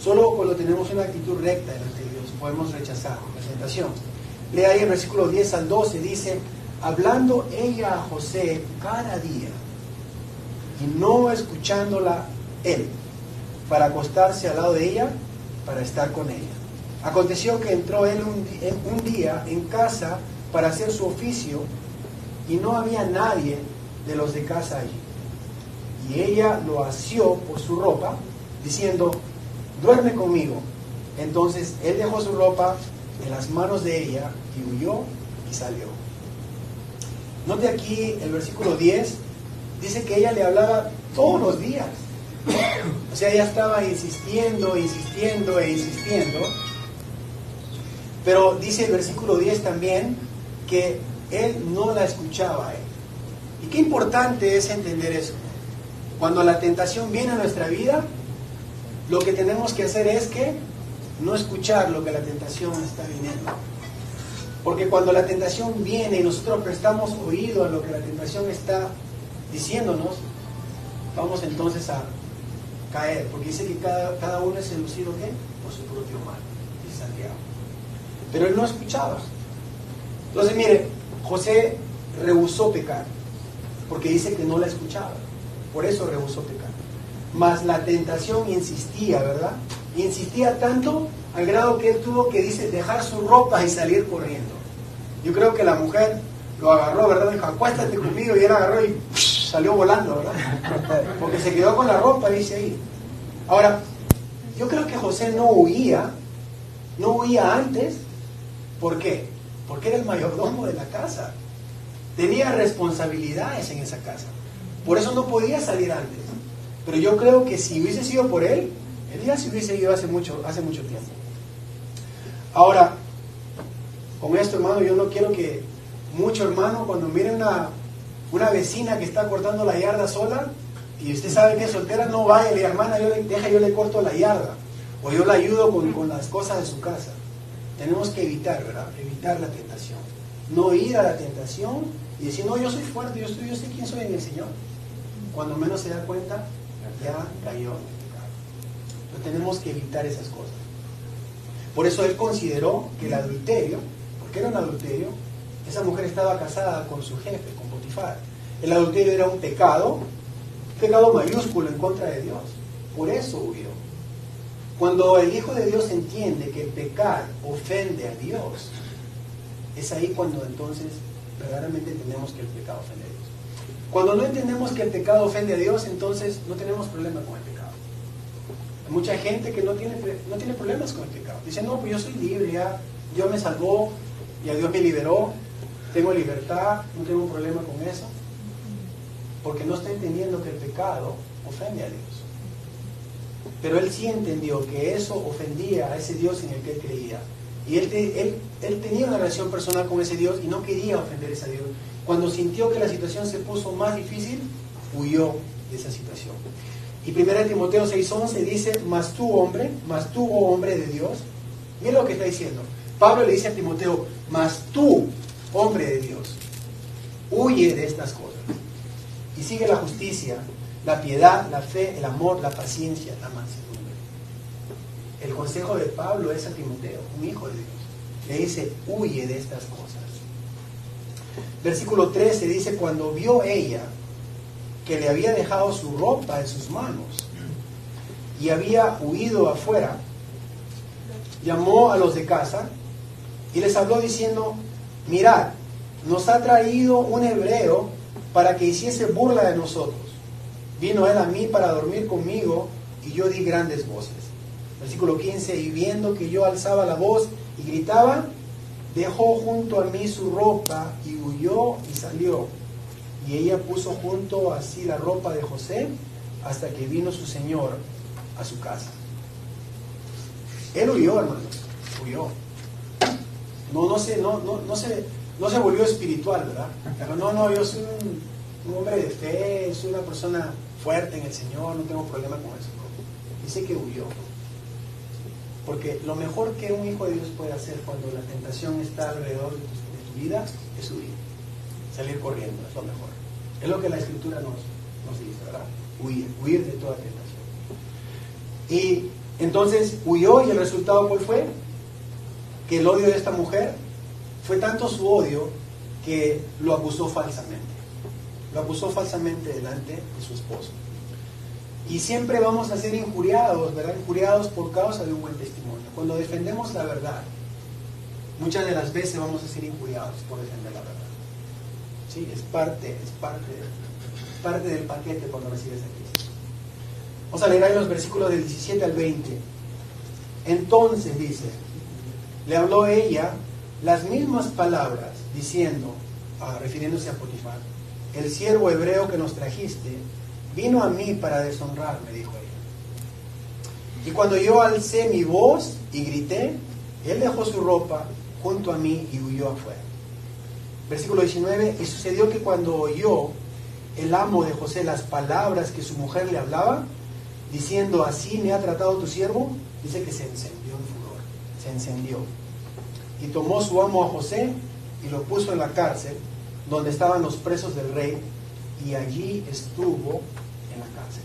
Solo cuando tenemos una actitud recta delante de Dios podemos rechazar la tentación. Lea ahí el versículo 10 al 12, dice: hablando ella a José cada día y no escuchándola él, para acostarse al lado de ella, para estar con ella. Aconteció que entró él un día en casa para hacer su oficio, y no había nadie de los de casa allí. Y ella lo asió por su ropa, diciendo: duerme conmigo. Entonces él dejó su ropa en las manos de ella, y huyó y salió. Note aquí el versículo 10, dice que ella le hablaba todos los días. O sea, ella estaba insistiendo. Pero dice el versículo 10 también que él no la escuchaba a él. Y qué importante es entender eso. Cuando la tentación viene a nuestra vida, lo que tenemos que hacer es que no escuchar lo que la tentación está viniendo. Porque cuando la tentación viene y nosotros prestamos oído a lo que la tentación está diciéndonos, vamos entonces a caer. Porque dice que cada uno es seducido, ¿qué? Por su propio mal, dice Santiago. Pero él no escuchaba. Entonces, mire, José rehusó pecar, porque dice que no la escuchaba. Por eso rehusó pecar. Mas la tentación insistía, ¿verdad? Insistía tanto al grado que él tuvo que, dice, dejar su ropa y salir corriendo. Yo creo que la mujer lo agarró, ¿verdad? Dijo: acuéstate conmigo, y él agarró y salió volando, ¿verdad? Porque se quedó con la ropa, dice ahí. Ahora, yo creo que José no huía antes. ¿Por qué? Porque era el mayordomo de la casa. Tenía responsabilidades en esa casa. Por eso no podía salir antes. Pero yo creo que si hubiese sido por él ya se hubiese ido hace mucho tiempo. Ahora, con esto, hermano, yo no quiero que mucho, hermano, cuando mire una vecina que está cortando la yarda sola, y usted sabe que es soltera, no vaya y le diga: hermana, yo le corto la yarda, o yo la ayudo con las cosas de su casa. Tenemos que evitar, ¿verdad? Evitar la tentación. No ir a la tentación y decir: no, yo soy fuerte, yo sé quién soy en el Señor. Cuando menos se da cuenta, ya cayó en el pecado. Entonces tenemos que evitar esas cosas. Por eso él consideró que el adulterio, porque era un adulterio, esa mujer estaba casada con su jefe, con Potifar. El adulterio era un pecado mayúsculo en contra de Dios. Por eso huyó. Cuando el Hijo de Dios entiende que pecar ofende a Dios, es ahí cuando entonces verdaderamente entendemos que el pecado ofende a Dios. Cuando no entendemos que el pecado ofende a Dios, entonces no tenemos problema con el pecado. Hay mucha gente que no tiene problemas con el pecado. Dice: no, pues yo soy libre, ya Dios me salvó, ya Dios me liberó, tengo libertad, no tengo un problema con eso. Porque no está entendiendo que el pecado ofende a Dios. Pero él sí entendió que eso ofendía a ese Dios en el que él creía. Y él tenía una relación personal con ese Dios y no quería ofender a ese Dios. Cuando sintió que la situación se puso más difícil, huyó de esa situación. Y 1 Timoteo 6:11 dice: mas tú, oh hombre de Dios. Mira lo que está diciendo. Pablo le dice a Timoteo: mas tú, hombre de Dios, huye de estas cosas y sigue la justicia, la piedad, la fe, el amor, la paciencia, la mansedumbre. El consejo de Pablo es a Timoteo, un hijo de Dios. Le dice: huye de estas cosas. Versículo 13 dice: cuando vio ella que le había dejado su ropa en sus manos y había huido afuera, llamó a los de casa y les habló diciendo: mirad, nos ha traído un hebreo para que hiciese burla de nosotros. Vino él a mí para dormir conmigo y yo di grandes voces. Versículo 15, y viendo que yo alzaba la voz y gritaba, dejó junto a mí su ropa y huyó y salió. Y ella puso junto a sí la ropa de José hasta que vino su señor a su casa. Él huyó, hermanos, huyó. No se volvió espiritual, ¿verdad? Pero no, yo soy un hombre de fe, soy una persona fuerte en el Señor, no tengo problema con eso. Dice que huyó. Porque lo mejor que un hijo de Dios puede hacer cuando la tentación está alrededor de tu vida es huir, salir corriendo, es lo mejor. Es lo que la Escritura nos dice, ¿verdad? Huir de toda tentación. Y entonces huyó, y el resultado, ¿cuál fue? Que el odio de esta mujer fue tanto su odio que lo acusó falsamente. Lo acusó falsamente delante de su esposo. Y siempre vamos a ser injuriados, ¿verdad? Injuriados por causa de un buen testimonio. Cuando defendemos la verdad, muchas de las veces vamos a ser injuriados por defender la verdad. Sí, es parte del paquete cuando recibes a Cristo. Vamos a leer ahí los versículos del 17 al 20. Entonces dice, le habló ella las mismas palabras, diciendo, refiriéndose a Potifar: el siervo hebreo que nos trajiste vino a mí para deshonrarme, dijo ella. Y cuando yo alcé mi voz y grité, él dejó su ropa junto a mí y huyó afuera. Versículo 19, y sucedió que cuando oyó el amo de José las palabras que su mujer le hablaba, diciendo: así me ha tratado tu siervo, dice que se encendió en furor, se encendió. Y tomó su amo a José y lo puso en la cárcel, donde estaban los presos del rey, y allí estuvo en la cárcel.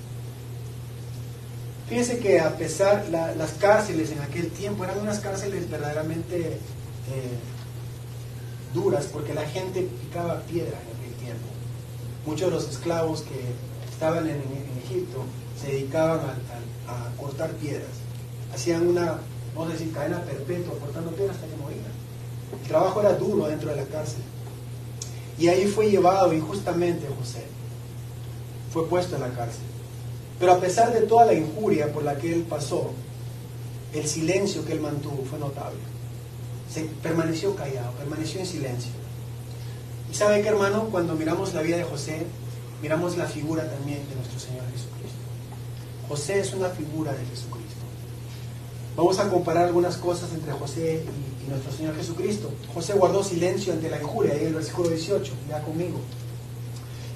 Fíjense que a pesar, las cárceles en aquel tiempo eran unas cárceles verdaderamente duras, porque la gente picaba piedra en aquel tiempo. Muchos de los esclavos que estaban en Egipto se dedicaban a cortar piedras. Hacían una, vamos a decir, cadena perpetua, cortando piedras hasta que morían. El trabajo era duro dentro de la cárcel. Y ahí fue llevado injustamente José. Fue puesto en la cárcel. Pero a pesar de toda la injuria por la que él pasó, el silencio que él mantuvo fue notable. Se permaneció callado, permaneció en silencio. Y ¿sabe qué, hermano? Cuando miramos la vida de José, miramos la figura también de nuestro Señor Jesucristo. José es una figura de Jesucristo. Vamos a comparar algunas cosas entre José y nuestro Señor Jesucristo. José guardó silencio ante la injuria, ahí en el versículo 18, ya conmigo.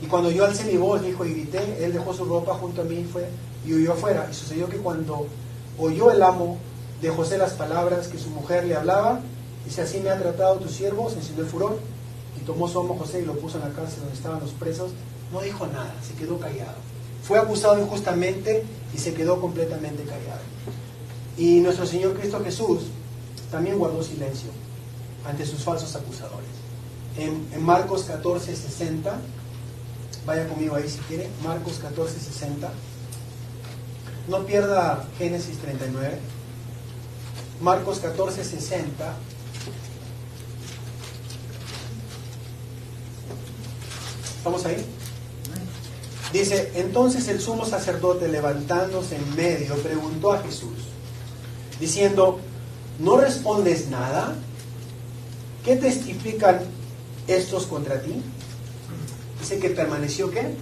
Y cuando yo alcé mi voz, dijo, y grité, él dejó su ropa junto a mí y huyó afuera. Y sucedió que cuando oyó el amo de José las palabras que su mujer le hablaba, dice: así me ha tratado tu siervo, se encendió el furor, y tomó su amo José y lo puso en la cárcel donde estaban los presos. No dijo nada, se quedó callado. Fue acusado injustamente y se quedó completamente callado. Y nuestro Señor Cristo Jesús también guardó silencio ante sus falsos acusadores. En Marcos 14:60, vaya conmigo ahí si quiere, Marcos 14:60. No pierda Génesis 39. Marcos 14:60. ¿Estamos ahí? Dice: entonces el sumo sacerdote, levantándose en medio, preguntó a Jesús, diciendo: ¿no respondes nada? ¿Qué testifican estos contra ti? Dice que permaneció, ¿qué?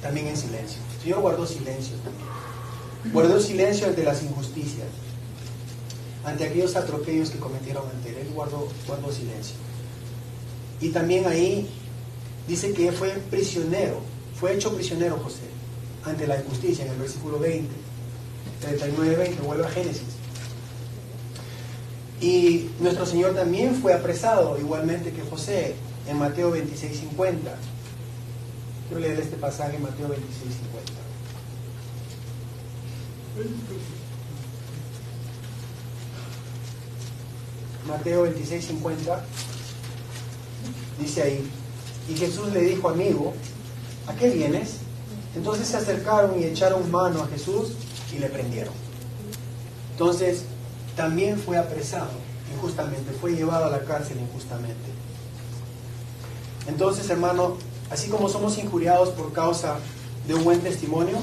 También en silencio. El Señor guardó silencio también. Guardó silencio ante las injusticias, ante aquellos atropellos que cometieron ante él. Él guardó silencio. Y también ahí dice que fue prisionero, fue hecho prisionero José ante la injusticia, en el versículo 20, 39-20, vuelve a Génesis. Y nuestro Señor también fue apresado, igualmente que José, en Mateo 26:50. Quiero leer este pasaje en Mateo 26:50. Mateo 26:50 dice ahí: y Jesús le dijo: amigo, ¿a qué vienes? Entonces se acercaron y echaron mano a Jesús y le prendieron. Entonces también fue apresado injustamente, fue llevado a la cárcel injustamente. Entonces, hermano, así como somos injuriados por causa de un buen testimonio,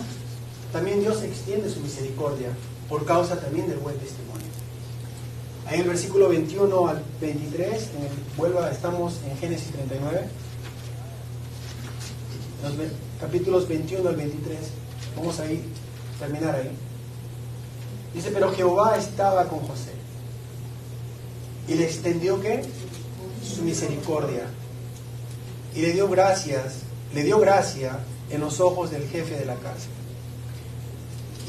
también Dios extiende su misericordia por causa también del buen testimonio. Ahí en el versículo 21 al 23, estamos en Génesis 39, los capítulos 21 al 23, vamos a terminar ahí. Dice, pero Jehová estaba con José y le extendió ¿qué? Su misericordia y le dio gracia en los ojos del jefe de la cárcel.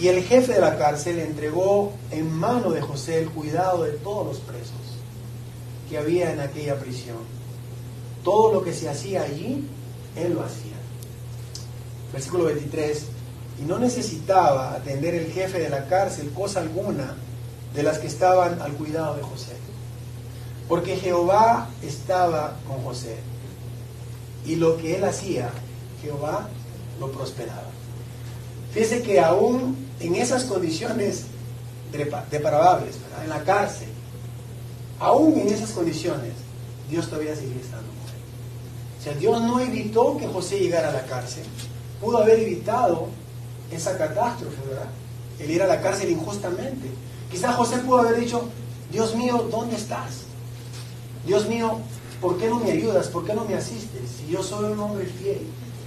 Y el jefe de la cárcel entregó en mano de José el cuidado de todos los presos que había en aquella prisión. Todo lo que se hacía allí, él lo hacía. Versículo 23. Y no necesitaba atender el jefe de la cárcel cosa alguna de las que estaban al cuidado de José, porque Jehová estaba con José, y lo que él hacía, Jehová lo prosperaba. Fíjese que aún en esas condiciones deplorables, ¿verdad?, en la cárcel, aún en esas condiciones, Dios todavía seguía estando con él. O sea, Dios no evitó que José llegara a la cárcel. Pudo haber evitado esa catástrofe, ¿verdad?, el ir a la cárcel injustamente. Quizás José pudo haber dicho, Dios mío, ¿dónde estás? Dios mío, ¿por qué no me ayudas? ¿Por qué no me asistes? Si yo soy un hombre fiel,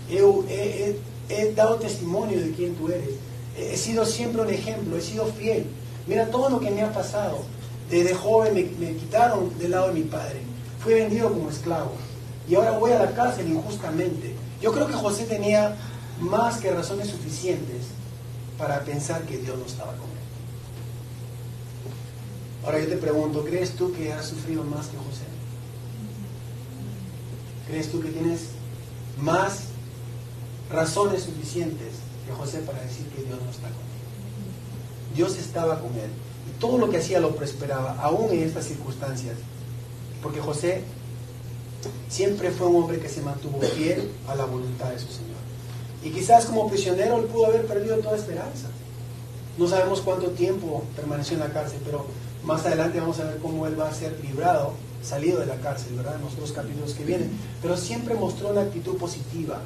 he dado testimonio de quién tú eres, he sido siempre un ejemplo, he sido fiel. Mira todo lo que me ha pasado. Desde joven me quitaron del lado de mi padre, fui vendido como esclavo y ahora voy a la cárcel injustamente. Yo creo que José tenía más que razones suficientes para pensar que Dios no estaba con él. Ahora yo te pregunto, ¿crees tú que has sufrido más que José? ¿Crees tú que tienes más razones suficientes que José para decir que Dios no está con él? Dios estaba con él y todo lo que hacía lo prosperaba, aún en estas circunstancias, porque José siempre fue un hombre que se mantuvo fiel a la voluntad de su Señor. Y quizás como prisionero él pudo haber perdido toda esperanza. No sabemos cuánto tiempo permaneció en la cárcel, pero más adelante vamos a ver cómo él va a ser librado, salido de la cárcel, ¿verdad?, en los otros capítulos que vienen. Pero siempre mostró una actitud positiva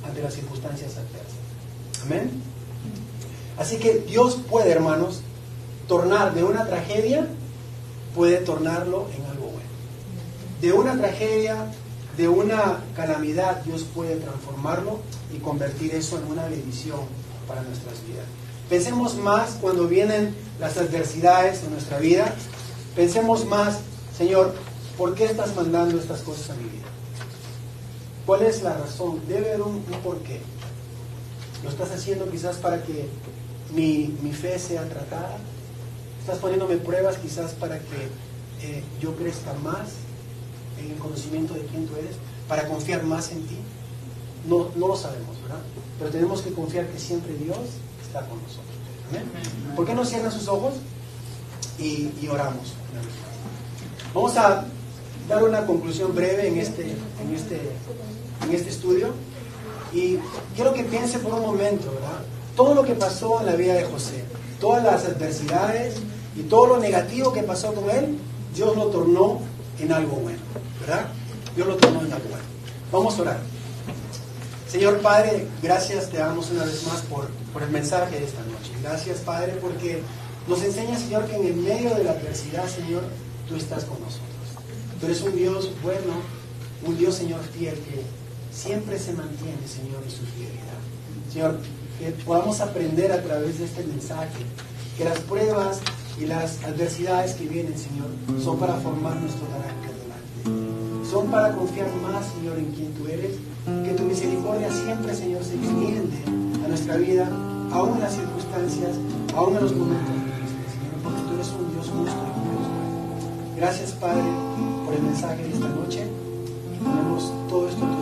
ante las circunstancias adversas. Amén. Así que Dios puede, hermanos, tornar de una tragedia, puede tornarlo en algo bueno. De una tragedia, de una calamidad, Dios puede transformarlo y convertir eso en una bendición para nuestras vidas. Pensemos más cuando vienen las adversidades en nuestra vida. Pensemos más, Señor, ¿por qué estás mandando estas cosas a mi vida? ¿Cuál es la razón? Debe haber un porqué. ¿Lo estás haciendo quizás para que mi fe sea tratada? ¿Estás poniéndome pruebas quizás para que yo crezca más en el conocimiento de quién tú eres? ¿Para confiar más en ti? No lo sabemos, ¿verdad? Pero tenemos que confiar que siempre Dios está con nosotros. ¿Amén? ¿Por qué no cierran sus ojos? Y oramos una vez más. Vamos a dar una conclusión breve en este estudio. Y quiero que piense por un momento, ¿verdad?, todo lo que pasó en la vida de José, todas las adversidades y todo lo negativo que pasó con él, Dios lo tornó en algo bueno, ¿verdad? Dios lo tornó en algo bueno. Vamos a orar. Señor Padre, gracias te damos una vez más por el mensaje de esta noche. Gracias, Padre, porque nos enseña, Señor, que en el medio de la adversidad, Señor, tú estás con nosotros. Tú eres un Dios bueno, un Dios, Señor, fiel, que siempre se mantiene, Señor, en su fidelidad. Señor, que podamos aprender a través de este mensaje que las pruebas y las adversidades que vienen, Señor, son para formar nuestro carácter delante. Son para confiar más, Señor, en quien tú eres. Que tu misericordia siempre, Señor, se extiende a nuestra vida, aún en las circunstancias, aún en los momentos difíciles, Señor, porque tú eres un Dios justo y un Dios bueno. Gracias, Padre, por el mensaje de esta noche y ponemos todo esto en tu